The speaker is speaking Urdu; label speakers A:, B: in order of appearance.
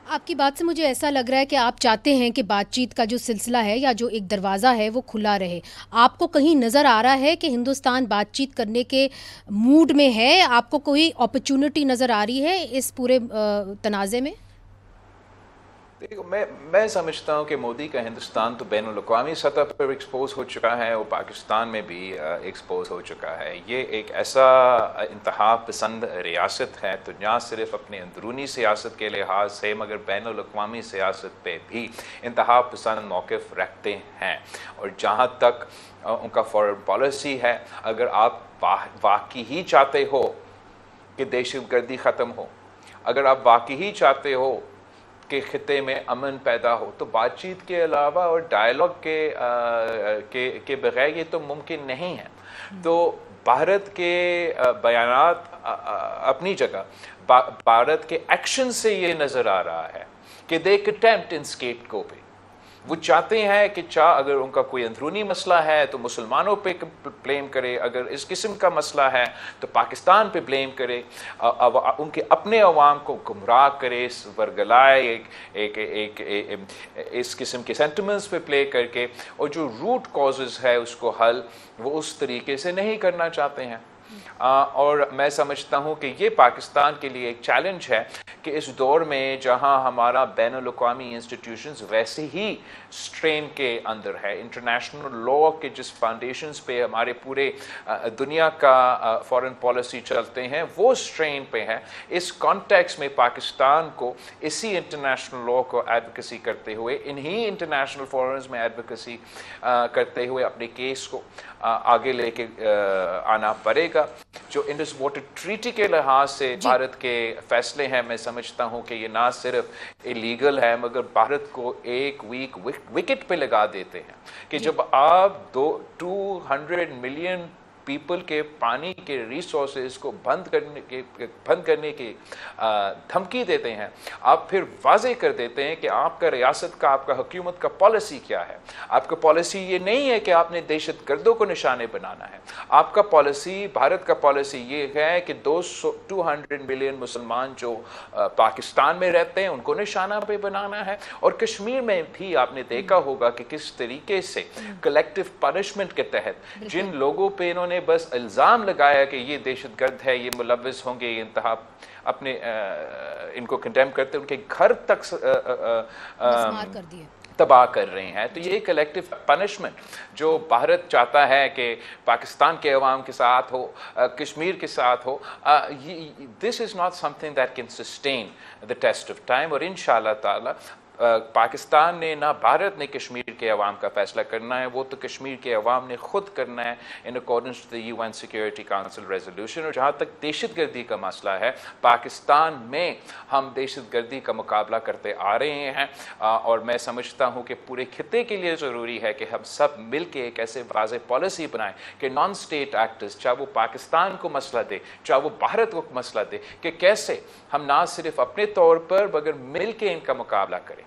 A: آپ کی بات سے مجھے ایسا لگ رہا ہے کہ آپ چاہتے ہیں کہ بات چیت کا جو سلسلہ ہے یا جو ایک دروازہ ہے وہ کھلا رہے. آپ کو کہیں نظر آ رہا ہے کہ ہندوستان بات چیت کرنے کے موڈ میں ہے؟ آپ کو کوئی اپرچونٹی نظر آ رہی ہے اس پورے تنازع میں؟
B: دیکھو میں سمجھتا ہوں کہ مودی کا ہندوستان تو بین الاقوامی سطح پر ایکسپوز ہو چکا ہے اور پاکستان میں بھی ایکسپوز ہو چکا ہے. یہ ایک ایسا انتہا پسند ریاست ہے تو نہ صرف اپنے اندرونی سیاست کے لحاظ سے مگر بین الاقوامی سیاست پہ بھی انتہا پسند موقف رکھتے ہیں. اور جہاں تک ان کا فارن پالیسی ہے، اگر آپ واقعی ہی چاہتے ہو کہ دہشت گردی ختم ہو، اگر آپ واقعی ہی چاہتے ہو کہ خطے میں امن پیدا ہو، تو بات چیت کے علاوہ اور ڈائیلاگ کے بغیر یہ تو ممکن نہیں ہے. تو بھارت کے بیانات اپنی جگہ، بھارت کے ایکشن سے یہ نظر آ رہا ہے کہ دے اٹیمپٹ ان اسکیپ کو پہ وہ چاہتے ہیں کہ اگر ان کا کوئی اندرونی مسئلہ ہے تو مسلمانوں پہ بلیم کرے، اگر اس قسم کا مسئلہ ہے تو پاکستان پہ بلیم کرے، ان کے اپنے عوام کو گمراہ کرے، ورگلائے اس قسم کے سینٹیمنٹس پہ پلے کر کے، اور جو روٹ کازز ہے اس کو حل وہ اس طریقے سے نہیں کرنا چاہتے ہیں. اور میں سمجھتا ہوں کہ یہ پاکستان کے لیے ایک چیلنج ہے کہ اس دور میں جہاں ہمارا بین الاقوامی انسٹیٹیوشنز ویسے ہی سٹرین کے اندر ہے، انٹرنیشنل لا کے جس فاؤنڈیشنز پہ ہمارے پورے دنیا کا فارن پالیسی چلتے ہیں وہ سٹرین پہ ہے، اس کانٹیکس میں پاکستان کو اسی انٹرنیشنل لا کو ایڈوکیسی کرتے ہوئے، انہی انٹرنیشنل فورمز میں ایڈوکیسی کرتے ہوئے اپنے کیس کو آگے لے کے آنا پڑے گا. جو انڈس واٹر ٹریٹی کے لحاظ سے بھارت کے فیصلے ہیں، میں سمجھتا ہوں کہ یہ نہ صرف ایلیگل ہے مگر بھارت کو ایک وکٹ پہ لگا دیتے ہیں کہ جب آپ 200 ملین پیپل کے پانی کے ریسورسز کو بند کرنے کی دھمکی دیتے ہیں، آپ پھر واضح کر دیتے ہیں کہ آپ کا ریاست کا، آپ کا حکومت کا پالیسی کیا ہے. آپ کا پالیسی یہ نہیں ہے کہ آپ نے دہشت گردوں کو نشانے بنانا ہے. آپ کا پالیسی، بھارت کا پالیسی یہ ہے کہ 200 ملین مسلمان جو پاکستان میں رہتے ہیں ان کو نشانہ پہ بنانا ہے. اور کشمیر میں بھی آپ نے دیکھا ہوگا کہ کس طریقے سے کلیکٹیو پنشمنٹ کے تحت جن لوگوں پہ انہوں نے بس الزام لگایا کہ یہ دہشت گرد ہے، یہ ملوث ہوں گے، یہ انتہا اپنے ان کو کنڈیم کرتے ان کے گھر تک
A: مسمار کر دیے،
B: تباہ کر رہے ہیں. تو یہ کلیکٹیو پنشمنٹ جو بھارت چاہتا ہے کہ پاکستان کے عوام کے ساتھ ہو، کشمیر کے ساتھ ہو، this is not something that can sustain the test of time. اور انشاءاللہ تعالی پاکستان نے نہ بھارت نے کشمیر کے عوام کا فیصلہ کرنا ہے، وہ تو کشمیر کے عوام نے خود کرنا ہے in accordance to the UN security council resolution. اور جہاں تک دہشت گردی کا مسئلہ ہے، پاکستان میں ہم دہشت گردی کا مقابلہ کرتے آ رہے ہیں، اور میں سمجھتا ہوں کہ پورے خطے کے لیے ضروری ہے کہ ہم سب مل کے ایک ایسے واضح پالیسی بنائیں کہ نان اسٹیٹ ایکٹرز، چاہے وہ پاکستان کو مسئلہ دے چاہے وہ بھارت کو مسئلہ دے، کہ کیسے ہم نہ صرف اپنے طور پر مگر مل کے ان کا مقابلہ کریں.